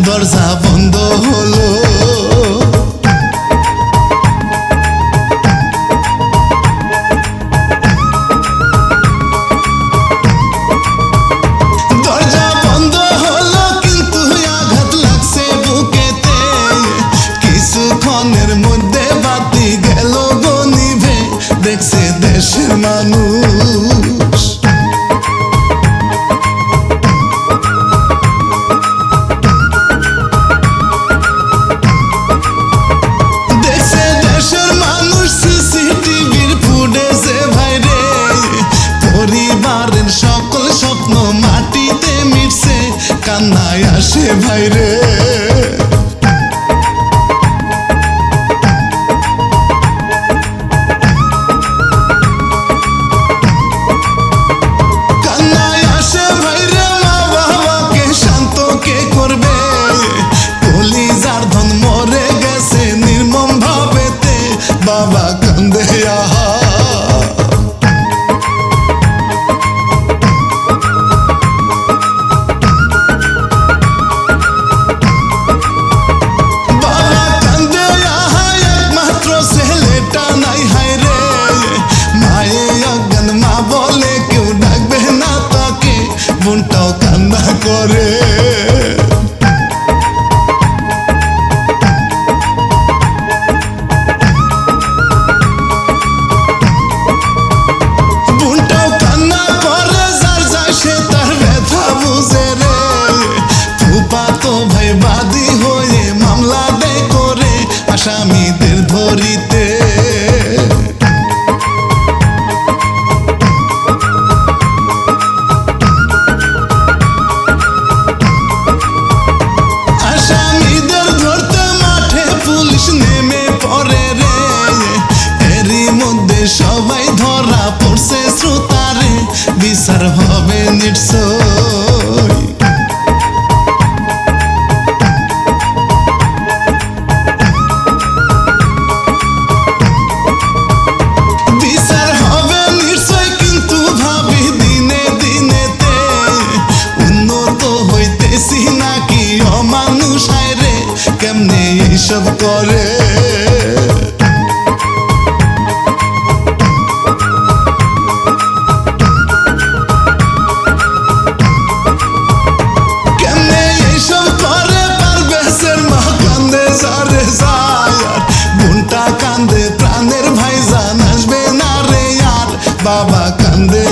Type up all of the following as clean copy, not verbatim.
দরজা বন্ধ হলো। দরজা বন্ধ হলো কিন্তু আঘাত লাগছে বুকেতে। কিছুক্ষণের মধ্যে বাতি গেল গো নিভে, দেখছে দেশের মানুষ। পরিবারের সকল স্বপ্ন মাটিতে মিশছে, কান্নায় আসে ভাইরে। কান্নায় আসে ভাইরে, মা বাবাকে শান্ত কে করবে? কলিজার ধন মরে গেছে নির্মম ভাবেতে, বাবা কান্দে আহা। মনটাও কান্না করে। বোনটাও কান্না করে, যার যায় সে তার ব্যথা বুঝে রে। ফুফাতো ভাই বাদী হয়ে মামলা দেয় করে আসামিদের ধরিতে। সবাই ধরা পড়ছে শ্রোতারে, বিচার হবে নিশ্চয়। বিচার হবে নিশ্চয় কিন্তু ভাবি দিনে দিনেতে উন্নত হইতেছি নাকি অমানুষ রে, কেমনে এইসব করে? বোনটা কান্দে প্রাণের ভাইজান আসবে না রে আর, বাবা কান্দে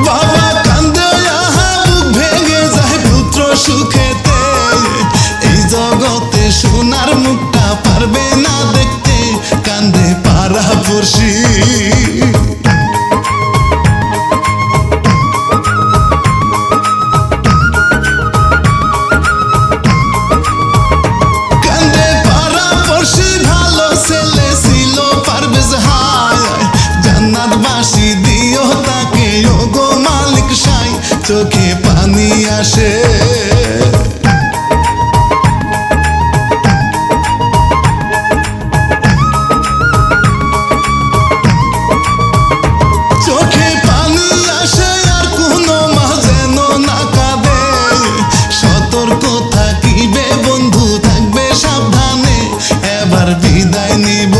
বাবা কান্দে বুক ভেঙে যায় পুত্র সুখেতে। এই জগতে সোনার মুখটা পারবে না দেখতে, কান্দে পাড়া পড়শি। চোখে পানি আসে। চোখে পানি আসে আর কোনো মা যেন না কাঁদে। সতর্ক থাকিবে বন্ধু, থাকবে সাবধানে, এবার বিদায় নিব।